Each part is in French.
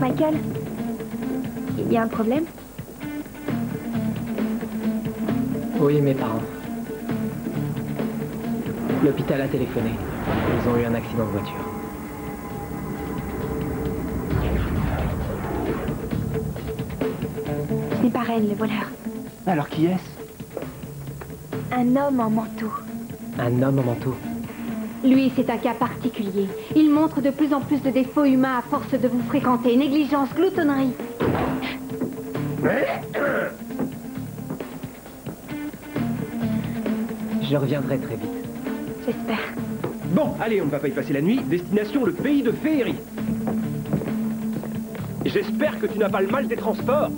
Michael, il y a un problème? Oui, mes parents. L'hôpital a téléphoné. Ils ont eu un accident de voiture. Ce n'est pas Ren, le voleur. Alors qui est-ce? Un homme en manteau. Un homme en manteau. Lui, c'est un cas particulier. Il montre de plus en plus de défauts humains à force de vous fréquenter. Négligence, gloutonnerie. Je reviendrai très vite. J'espère. Bon, allez, on ne va pas y passer la nuit. Destination, le pays de Féerie. J'espère que tu n'as pas le mal des transports.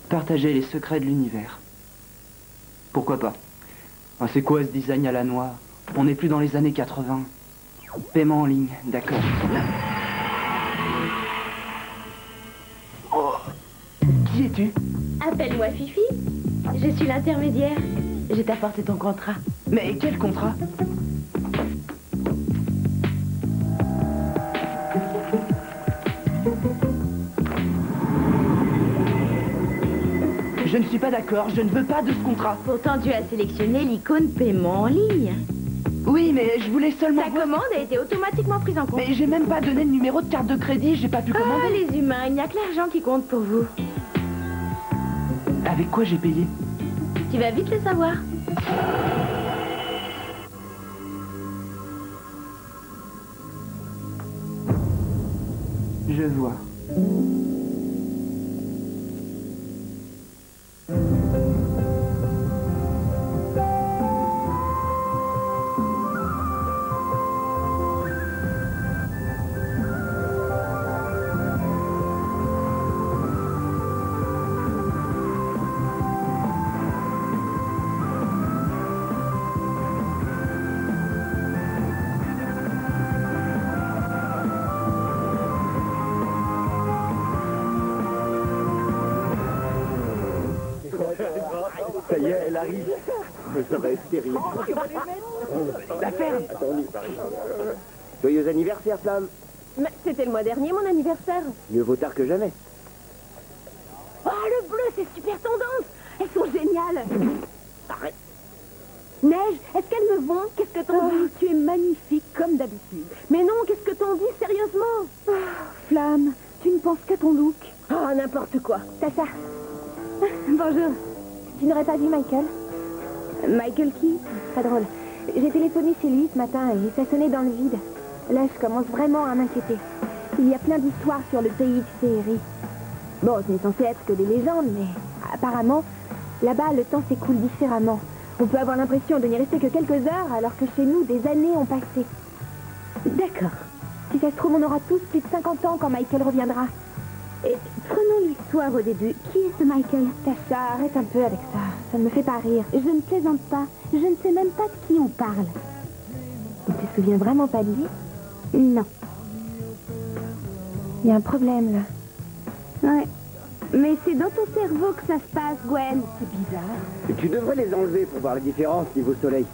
Partager les secrets de l'univers. Pourquoi pas? Ah, c'est quoi ce design à la noix? On n'est plus dans les années 80. Paiement en ligne, d'accord. Oh. Qui es-tu? Appelle-moi Fifi. Je suis l'intermédiaire. Je t'ai apporté ton contrat. Mais quel contrat? Je ne suis pas d'accord, je ne veux pas de ce contrat. Pourtant, tu as sélectionné l'icône paiement en ligne. Oui, mais je voulais seulement... Ta commande a été automatiquement prise en compte. Mais j'ai même pas donné le numéro de carte de crédit, j'ai pas pu commander. Ah, les humains, il n'y a que l'argent qui compte pour vous. Avec quoi j'ai payé? Tu vas vite le savoir. Je vois. Ça y est, elle arrive. Ça va être terrible. La ferme. Attendez, Paris. Joyeux anniversaire, Flamme. Mais c'était le mois dernier, mon anniversaire. Mieux vaut tard que jamais. Oh, le bleu, c'est super tendance. Elles sont géniales. Arrête. Neige, est-ce qu'elles me vont? Qu'est-ce que t'en dis? Tu es magnifique, comme d'habitude. Mais non, qu'est-ce que t'en dis, sérieusement? Flamme, tu ne penses qu'à ton look. Oh, n'importe quoi. Tata. Bonjour. Tu n'aurais pas vu Michael? Michael qui? Pas drôle. J'ai téléphoné chez lui ce matin et ça sonnait dans le vide. Là, je commence vraiment à m'inquiéter. Il y a plein d'histoires sur le pays de Féerie. Bon, ce n'est censé être que des légendes, mais apparemment, là-bas, le temps s'écoule différemment. On peut avoir l'impression de n'y rester que quelques heures, alors que chez nous, des années ont passé. D'accord. Si ça se trouve, on aura tous plus de 50 ans quand Michael reviendra. Et prenons l'histoire au début. Qui est ce Michael? Tasha, arrête un peu avec ça. Ça ne me fait pas rire. Je ne plaisante pas. Je ne sais même pas de qui on parle. Tu te souviens vraiment pas de lui? Non. Il y a un problème, là. Ouais. Mais c'est dans ton cerveau que ça se passe, Gwen. C'est bizarre. Et tu devrais les enlever pour voir la différence niveau soleil.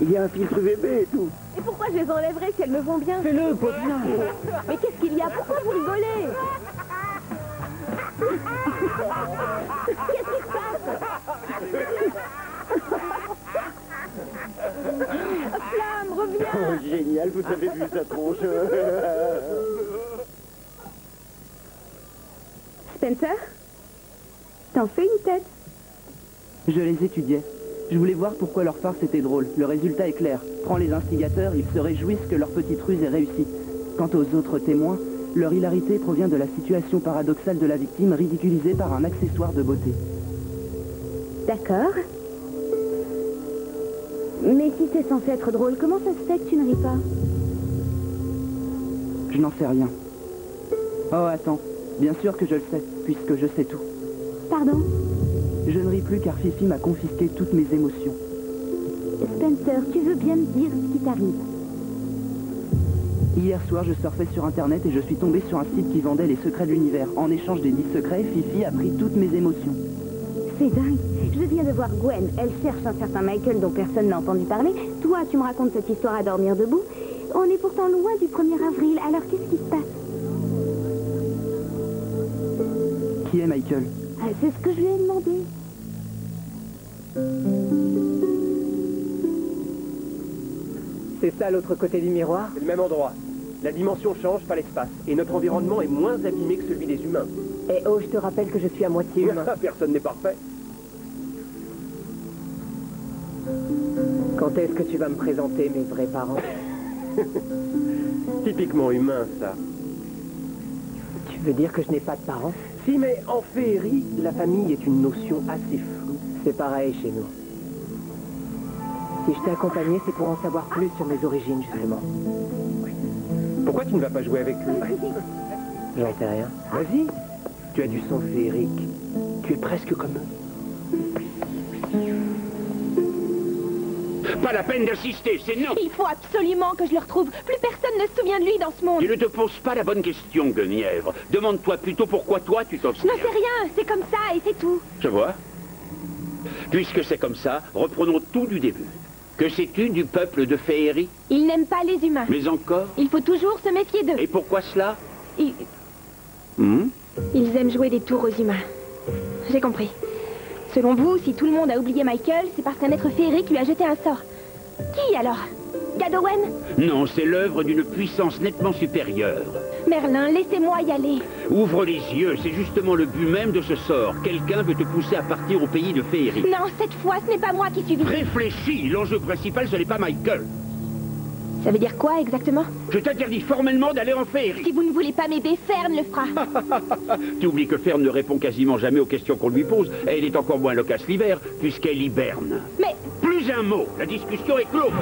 Il y a un filtre UVB et tout. Et pourquoi je les enlèverais si elles me vont bien? Fais-le, Paulina. Mais qu'est-ce qu'il y a? Pourquoi vous rigolez? Qu'est-ce qui se passe? Flamme, reviens! Oh, génial, vous avez vu sa tronche. Spencer? T'en fais une tête? Je les étudiais. Je voulais voir pourquoi leur farce était drôle. Le résultat est clair. Prends les instigateurs, ils se réjouissent que leur petite ruse ait réussi. Quant aux autres témoins, leur hilarité provient de la situation paradoxale de la victime ridiculisée par un accessoire de beauté. D'accord. Mais si c'est censé être drôle, comment ça se fait que tu ne ris pas? Je n'en sais rien. Oh, attends. Bien sûr que je le sais, puisque je sais tout. Pardon? Je ne ris plus car Fifi m'a confisqué toutes mes émotions. Spencer, tu veux bien me dire ce qui t'arrive? Hier soir, je surfais sur Internet et je suis tombé sur un site qui vendait les secrets de l'univers. En échange des 10 secrets, Fifi a pris toutes mes émotions. C'est dingue. Je viens de voir Gwen. Elle cherche un certain Michael dont personne n'a entendu parler. Toi, tu me racontes cette histoire à dormir debout. On est pourtant loin du 1er avril. Alors qu'est-ce qui se passe? Qui est Michael? C'est ce que je lui ai demandé. C'est ça l'autre côté du miroir? C'est le même endroit. La dimension change, pas l'espace. Et notre environnement est moins abîmé que celui des humains. Eh oh, je te rappelle que je suis à moitié humain. Personne n'est parfait. Quand est-ce que tu vas me présenter mes vrais parents? Typiquement humain, ça. Tu veux dire que je n'ai pas de parents? Si, mais en féerie, la famille est une notion assez floue. C'est pareil chez nous. Si je t'ai accompagné, c'est pour en savoir plus sur mes origines, justement. Pourquoi tu ne vas pas jouer avec eux? J'en sais rien. Vas-y. Tu as du sang féerique. Tu es presque comme eux. Pas la peine d'insister, c'est non. Il faut absolument que je le retrouve. Plus personne ne se souvient de lui dans ce monde. Tu ne te poses pas la bonne question, Guenièvre. Demande-toi plutôt pourquoi toi tu t'en Je souviens. n'en sais rien. C'est comme ça et c'est tout. Je vois. Puisque c'est comme ça, reprenons tout du début. Que sais-tu du peuple de Féerie? Il n'aime pas les humains. Mais encore? Il faut toujours se méfier d'eux. Et pourquoi cela? Ils aiment jouer des tours aux humains. J'ai compris. Selon vous, si tout le monde a oublié Michael, c'est parce qu'un être féerique lui a jeté un sort. Qui alors? Gadowen? Non, c'est l'œuvre d'une puissance nettement supérieure. Merlin, laissez-moi y aller. Ouvre les yeux, c'est justement le but même de ce sort. Quelqu'un veut te pousser à partir au pays de Féerie. Non, cette fois, ce n'est pas moi qui suis visée. Réfléchis, l'enjeu principal, ce n'est pas Michael. Ça veut dire quoi exactement? Je t'interdis formellement d'aller en Féerie. Si vous ne voulez pas m'aider, Fern le fera. Tu oublies que Fern ne répond quasiment jamais aux questions qu'on lui pose, et elle est encore moins loquace l'hiver, puisqu'elle hiberne. Mais... Plus un mot, la discussion est close.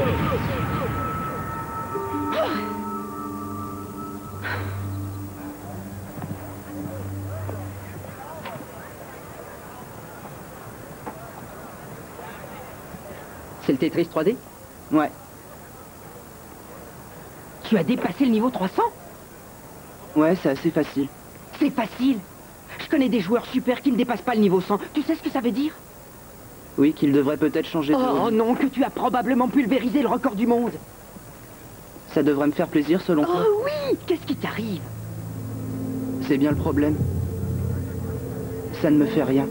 C'est le Tetris 3D? Ouais. Tu as dépassé le niveau 300? Ouais, c'est assez facile. C'est facile. Je connais des joueurs super qui ne dépassent pas le niveau 100. Tu sais ce que ça veut dire? Oui, qu'il devrait peut-être changer de... Oh non, que tu as probablement pulvérisé le record du monde. Ça devrait me faire plaisir selon toi. Oh oui! Qu'est-ce qui t'arrive? C'est bien le problème. Ça ne me fait rien.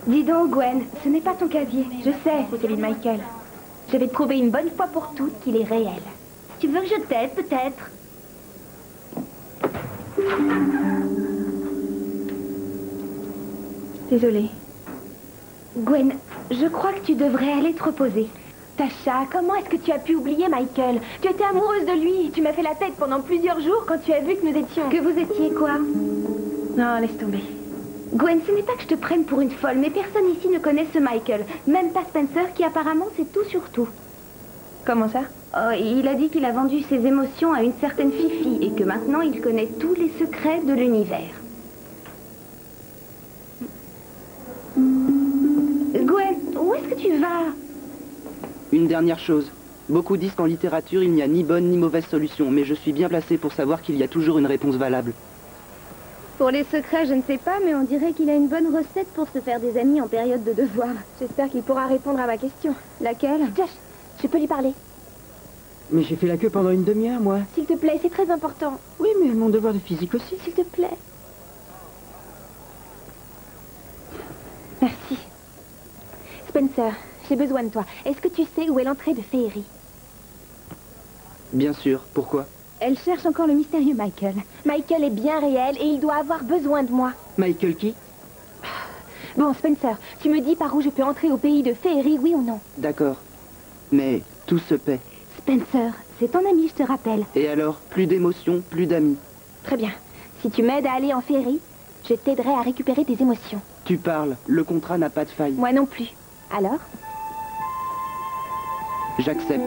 Dis donc, Gwen, ce n'est pas ton casier. Je sais, c'est celui de Michael. Je vais te prouver une bonne fois pour toutes qu'il est réel. Tu veux que je t'aide, peut-être? Désolée. Gwen, je crois que tu devrais aller te reposer. Tasha, comment est-ce que tu as pu oublier Michael? Tu étais amoureuse de lui. Tu m'as fait la tête pendant plusieurs jours quand tu as vu que nous étions... Que vous étiez quoi? Non, laisse tomber. Gwen, ce n'est pas que je te prenne pour une folle, mais personne ici ne connaît ce Michael. Même pas Spencer, qui apparemment sait tout sur tout. Comment ça? Oh, il a dit qu'il a vendu ses émotions à une certaine Fifi et que maintenant il connaît tous les secrets de l'univers. Gwen, où est-ce que tu vas? Une dernière chose. Beaucoup disent qu'en littérature, il n'y a ni bonne ni mauvaise solution, mais je suis bien placé pour savoir qu'il y a toujours une réponse valable. Pour les secrets, je ne sais pas, mais on dirait qu'il a une bonne recette pour se faire des amis en période de devoir. J'espère qu'il pourra répondre à ma question. Laquelle? Josh, je peux lui parler? Mais j'ai fait la queue pendant une demi-heure, moi. S'il te plaît, c'est très important. Oui, mais mon devoir de physique aussi. S'il te plaît. Merci. Spencer, j'ai besoin de toi. Est-ce que tu sais où est l'entrée de Féerie? Bien sûr. Pourquoi? Elle cherche encore le mystérieux Michael. Michael est bien réel et il doit avoir besoin de moi. Michael qui? Bon, Spencer, tu me dis par où je peux entrer au pays de Féerie, oui ou non? D'accord. Mais tout se paie. Spencer, c'est ton ami, je te rappelle. Et alors, plus d'émotions, plus d'amis. Très bien. Si tu m'aides à aller en Féerie, je t'aiderai à récupérer tes émotions. Tu parles. Le contrat n'a pas de faille. Moi non plus. Alors? J'accepte.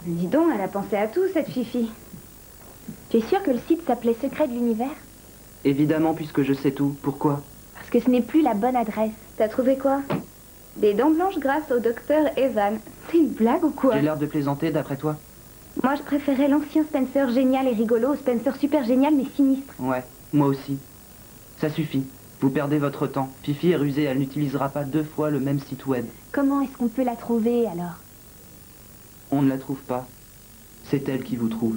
Dis donc, elle a pensé à tout, cette Fifi. Tu es sûr que le site s'appelait Secret de l'Univers? Évidemment, puisque je sais tout. Pourquoi? Parce que ce n'est plus la bonne adresse. T'as trouvé quoi? Des dents blanches grâce au docteur Evan. C'est une blague ou quoi? J'ai l'air de plaisanter d'après toi? Moi, je préférais l'ancien Spencer génial et rigolo au Spencer super génial mais sinistre. Ouais, moi aussi. Ça suffit. Vous perdez votre temps. Fifi est rusée, elle n'utilisera pas 2 fois le même site web. Comment est-ce qu'on peut la trouver, alors? On ne la trouve pas. C'est elle qui vous trouve.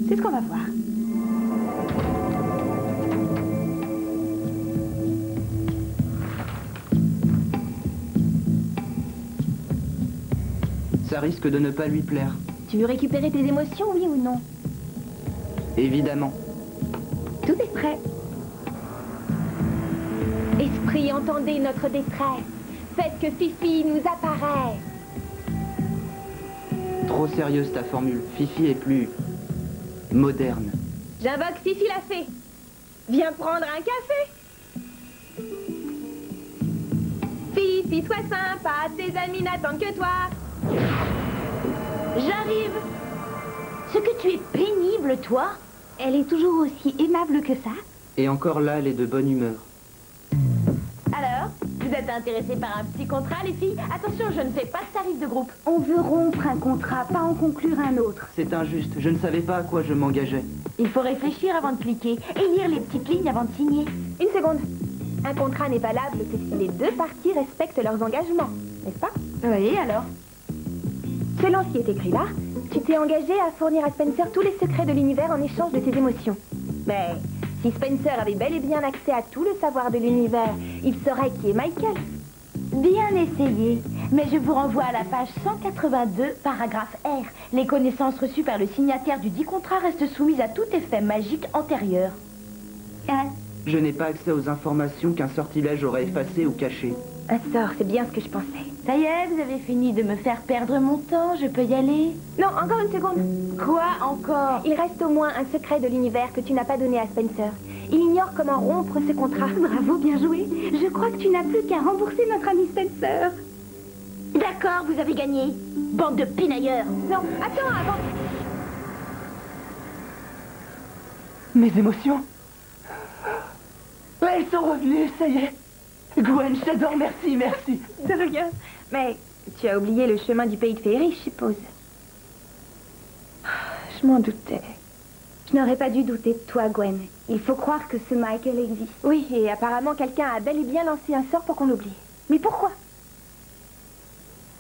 C'est ce qu'on va voir. Ça risque de ne pas lui plaire. Tu veux récupérer tes émotions, oui ou non? Évidemment. Tout est prêt. Esprit, entendez notre détresse. Faites que Fifi nous apparaît. Trop sérieuse ta formule. Fifi est plus... moderne. J'invoque Fifi la fée. Viens prendre un café. Fifi, sois sympa, tes amis n'attendent que toi. J'arrive. Ce que tu es pénible, toi. Elle est toujours aussi aimable que ça. Et encore là, elle est de bonne humeur. Alors, vous êtes intéressés par un petit contrat, les filles? Attention, je ne fais pas de tarif de groupe. On veut rompre un contrat, pas en conclure un autre. C'est injuste. Je ne savais pas à quoi je m'engageais. Il faut réfléchir avant de cliquer et lire les petites lignes avant de signer. Une seconde. Un contrat n'est valable que si les 2 parties respectent leurs engagements, n'est-ce pas? Oui, alors? Selon ce qui est écrit là, tu t'es engagé à fournir à Spencer tous les secrets de l'univers en échange de ses émotions. Mais si Spencer avait bel et bien accès à tout le savoir de l'univers, il saurait qui est Michael. Bien essayé. Mais je vous renvoie à la page 182, paragraphe R. Les connaissances reçues par le signataire du dit contrat restent soumises à tout effet magique antérieur. Hein? Je n'ai pas accès aux informations qu'un sortilège aurait effacées ou cachées. Un sort, c'est bien ce que je pensais. Ça y est, vous avez fini de me faire perdre mon temps, je peux y aller? Non, encore une seconde. Quoi encore? Il reste au moins un secret de l'univers que tu n'as pas donné à Spencer. Il ignore comment rompre ce contrat. Bravo, bien joué. Je crois que tu n'as plus qu'à rembourser notre ami Spencer. D'accord, vous avez gagné. Bande de pinailleurs. Non, attends, avant... Mes émotions? Elles sont revenues, ça y est. Gwen, je t'adore, merci, merci. De rien. Mais tu as oublié le chemin du pays de féerie, je suppose. Je m'en doutais. Je n'aurais pas dû douter de toi, Gwen. Il faut croire que ce Michael existe. Oui, et apparemment quelqu'un a bel et bien lancé un sort pour qu'on l'oublie. Mais pourquoi?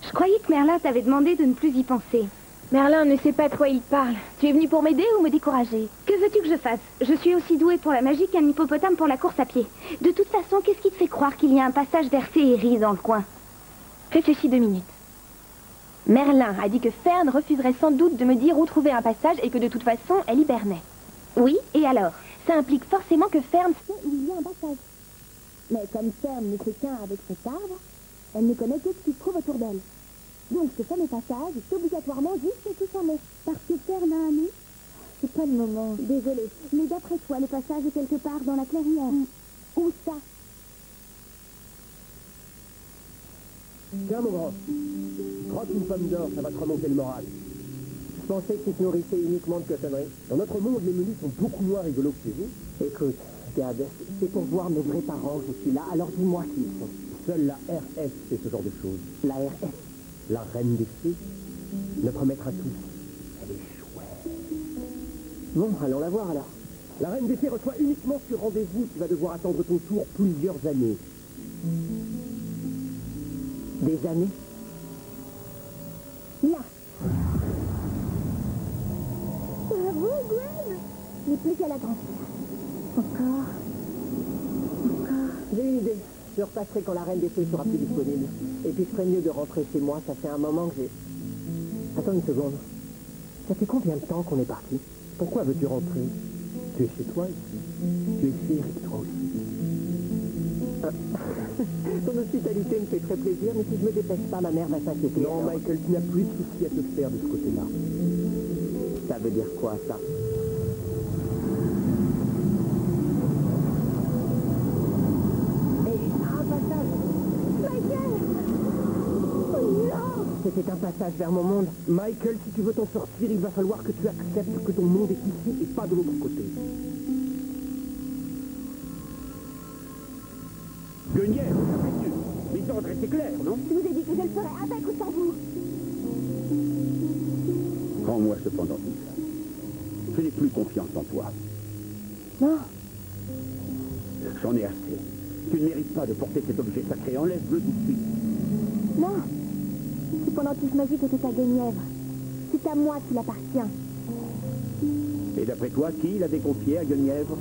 Je croyais que Merlin t'avait demandé de ne plus y penser. Merlin ne sait pas de quoi il parle. Tu es venu pour m'aider ou me décourager? Que veux-tu que je fasse? Je suis aussi douée pour la magie qu'un hippopotame pour la course à pied. De toute façon, qu'est-ce qui te fait croire qu'il y a un passage vers Féerie dans le coin? Réfléchis 2 minutes. Merlin a dit que Fern refuserait sans doute de me dire où trouver un passage et que de toute façon, elle hibernait. Oui, et alors? Ça implique forcément que Fern sait où il y a un passage. Mais comme Fern ne fait qu'un avec cet arbre, elle ne connaît que ce qui se trouve autour d'elle. Donc ce fameux passage est obligatoirement juste tout son nez. Parce que Fern a un nez? C'est pas le moment. Désolée, mais d'après toi, le passage est quelque part dans la clairière. Où ça? Tiens, mon grand. Croque une pomme d'or, ça va te remonter le moral. Je pensais que tu te nourrissais uniquement de cochonneries. Dans notre monde, les menus sont beaucoup moins rigolos que chez vous. Écoute, Gad, c'est pour voir nos vrais parents que je suis là, alors dis-moi qui ils sont. Seule la RS fait ce genre de choses. La RS. La reine des fées, notre maître à tous. Elle est chouette. Bon, allons la voir alors. La reine des fées reçoit uniquement sur rendez-vous. Tu vas devoir attendre ton tour plusieurs années. Des années? Là. Bravo, Gwen. Il n'est plus qu'à la grandir. Encore. J'ai une idée. Je repasserai quand la reine des fées sera plus disponible. Et puis je ferais mieux de rentrer chez moi. Ça fait un moment que j'ai... Attends une seconde. Ça fait combien de temps qu'on est parti? Pourquoi veux-tu rentrer? Tu es chez toi ici. Tu es féerique, toi aussi. Ton hospitalité me fait très plaisir, mais si je me dépêche pas, ma mère va s'inquiéter. Non, alors. Michael, tu n'as plus de soucis à te faire de ce côté-là. Ça veut dire quoi, ça? C'était un passage vers mon monde. Michael, si tu veux t'en sortir, il va falloir que tu acceptes que ton monde est ici et pas de l'autre côté. Guenièvre, messieurs, les ordres c'est clair, non? Je vous ai dit que je le ferais avec ou sans vous. Rends-moi cependant tout ça. Je n'ai plus confiance en toi. Non. J'en ai assez. Tu ne mérites pas de porter cet objet sacré. Enlève-le tout de suite. Non. Ce pendentif magique était à Guenièvre. C'est à moi qu'il appartient. Et d'après toi, qui l'a déconfié à Guenièvre?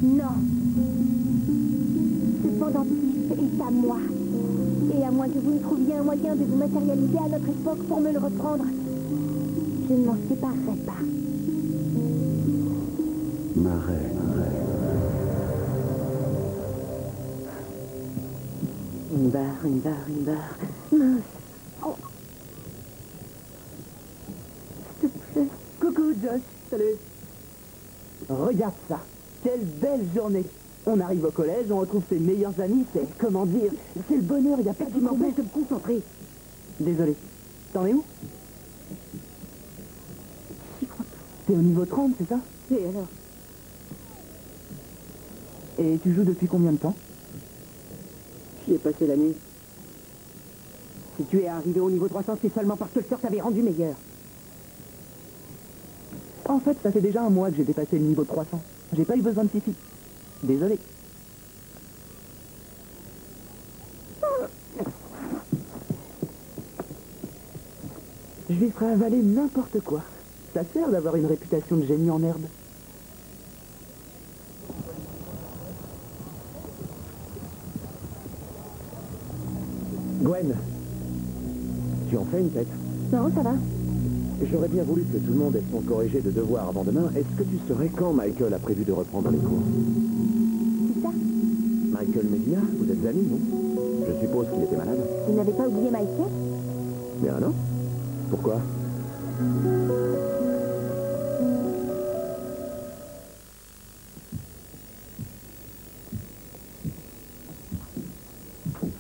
Non. Ce pendentif est à moi. Et à moins que vous ne trouviez un moyen de vous matérialiser à notre époque pour me le reprendre, je ne m'en séparerai pas. Ma reine. Une barre. Mince. Oh. S'il te plaît. Coucou, Josh. Salut. Regarde ça. Quelle belle journée. On arrive au collège, on retrouve ses meilleurs amis, c'est, comment dire, c'est le bonheur, il n'y a pas de m'empêche de me concentrer. Désolé. T'en es où? T'es au niveau 30, c'est ça? Et alors? Et tu joues depuis combien de temps? J'y ai passé la nuit. Si tu es arrivé au niveau 300, c'est seulement parce que le sort t'avait rendu meilleur. En fait, ça fait déjà un mois que j'ai dépassé le niveau 300. J'ai pas eu besoin de Fifi. Désolé. Je lui ferai avaler n'importe quoi. Ça sert d'avoir une réputation de génie en herbe. Gwen, tu en fais une tête? Non, ça va. J'aurais bien voulu que tout le monde ait son corrigé de devoir avant demain. Est-ce que tu saurais quand Michael a prévu de reprendre les cours? C'est ça. Michael Medina, vous êtes amis, non? Je suppose qu'il était malade. Vous n'avez pas oublié Michael? Bien non. Pourquoi?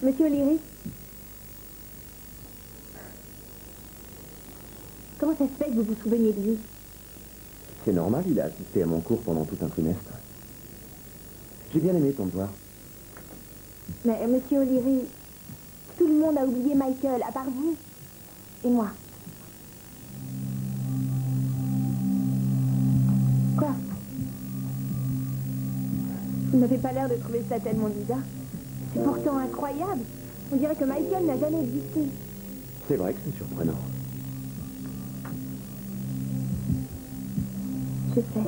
Monsieur O'Leary? Comment ça se fait que vous vous souveniez de lui? C'est normal, il a assisté à mon cours pendant tout un trimestre. J'ai bien aimé ton devoir. Mais Monsieur O'Leary, tout le monde a oublié Michael, à part vous et moi. Quoi? Vous n'avez pas l'air de trouver ça tellement bizarre. C'est pourtant incroyable. On dirait que Michael n'a jamais existé. C'est vrai que c'est surprenant. Je sais.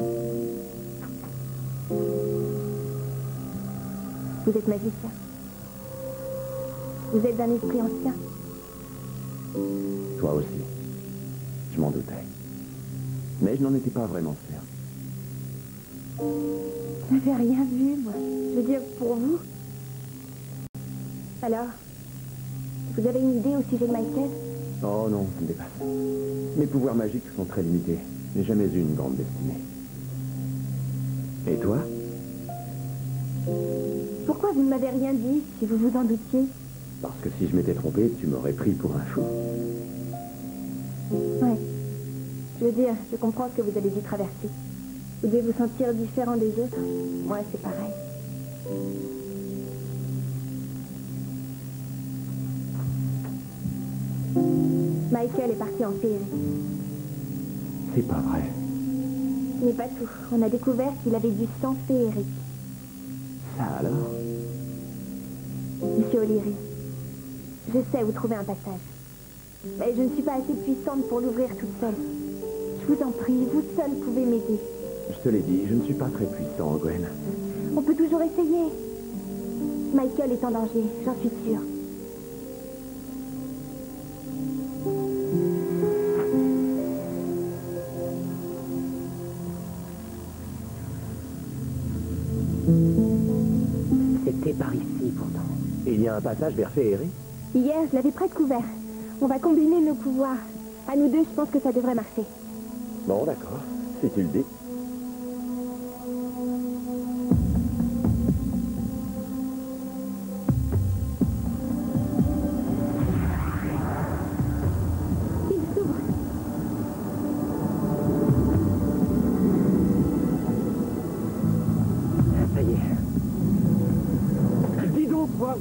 Vous êtes magicien. Vous êtes d'un esprit ancien. Toi aussi. Je m'en doutais. Mais je n'en étais pas vraiment sûr. Je n'avais rien vu, moi. Je veux dire, pour vous. Alors, vous avez une idée au sujet de Michael? Oh non, ça me dépasse. Mes pouvoirs magiques sont très limités. Je n'ai jamais eu une grande destinée. Et toi? Pourquoi vous ne m'avez rien dit, si vous vous en doutiez? Parce que si je m'étais trompé, tu m'aurais pris pour un fou. Ouais. Je veux dire, je comprends ce que vous avez dû traverser. Vous devez vous sentir différent des autres. Moi, c'est pareil. Michael est parti en féerie. C'est pas vrai. Ce n'est pas tout. On a découvert qu'il avait du sang féerique. Ça alors? Monsieur O'Leary, je sais où trouver un passage. Mais je ne suis pas assez puissante pour l'ouvrir toute seule. Je vous en prie, vous seul pouvez m'aider. Je te l'ai dit, je ne suis pas très puissant, Gwen. On peut toujours essayer. Michael est en danger, j'en suis sûre. C'était par ici, pourtant. Il y a un passage vers Féerie? Hier, je l'avais près de couvert. On va combiner nos pouvoirs. À nous deux, je pense que ça devrait marcher. Bon, d'accord. Si tu le dis.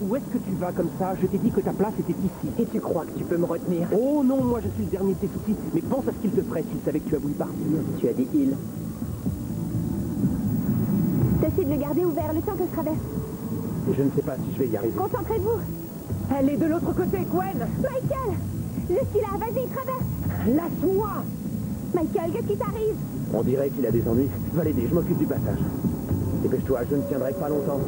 où est-ce que tu vas comme ça? Je t'ai dit que ta place était ici. Et tu crois que tu peux me retenir? Oh non, moi je suis le dernier de tes soucis. Mais pense à ce qu'il te ferait s'il savait que tu as voulu partir. Tu as dit il. Tâchez de le garder ouvert le temps que je traverse. Je ne sais pas si je vais y arriver. Concentrez-vous. Elle est de l'autre côté, Gwen! Michael! Je suis là, vas-y, traverse. Lâche-moi! Michael, qu'est-ce qui t'arrive? On dirait qu'il a des ennuis. Va l'aider, je m'occupe du passage. Dépêche-toi, je ne tiendrai pas longtemps.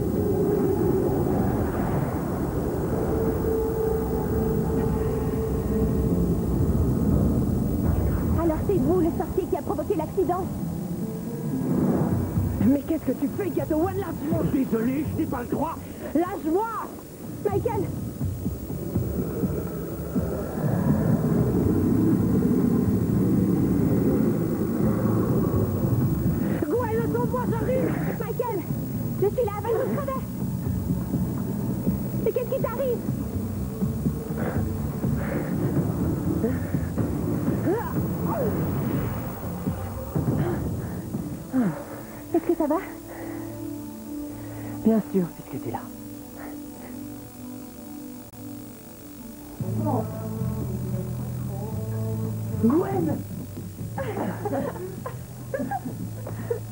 Alors c'est vous, le sorcier, qui a provoqué l'accident? Mais qu'est-ce que tu fais, Kato One? Lâche-moi! Désolé, je n'ai pas le droit. Lâche-moi! Michael! Gwen, attends-moi, j'arrive! Michael! Je suis là, vas-y, traverse! Mais qu'est-ce qui t'arrive? Est-ce que ça va? Bien sûr, puisque t'es là. Gwen!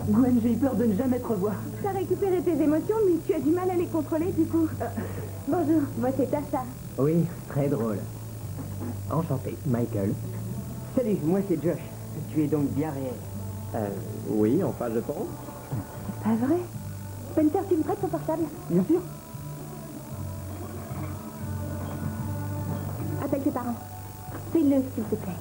Gwen, j'ai eu peur de ne jamais te revoir. T'as récupéré tes émotions, mais tu as du mal à les contrôler, du coup. Bonjour, moi c'est Tasha. Oui, très drôle. Enchanté, Michael. Salut, moi c'est Josh. Tu es donc bien réel. Oui, enfin, je pense. Pas vrai? Spencer, tu me prêtes ton portable? Bien sûr. Appelle tes parents. Fais-le, s'il te plaît.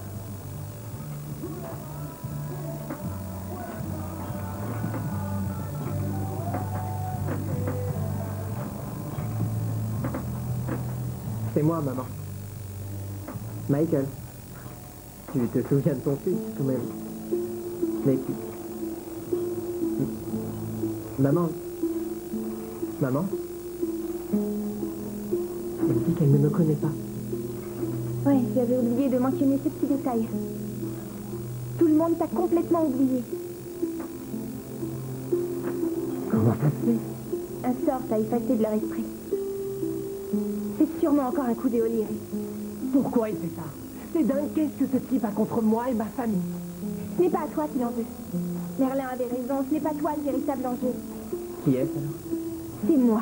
C'est moi, maman. Michael. Tu te souviens de ton fils, quand même. Mais tu... Maman. Maman. Elle dit qu'elle ne me connaît pas. Ouais, j'avais oublié de mentionner ce petit détail. Tout le monde t'a complètement oublié. Comment ça se fait? Un sort t'a effacé de leur esprit. C'est sûrement encore un coup de O'Leary. Pourquoi il fait ça? C'est dingue, qu'est-ce que ce type a contre moi et ma famille? Ce n'est pas à toi qu'il en veut. Merlin avait raison, ce n'est pas toi le véritable enjeu. Qui est-ce alors? C'est moi.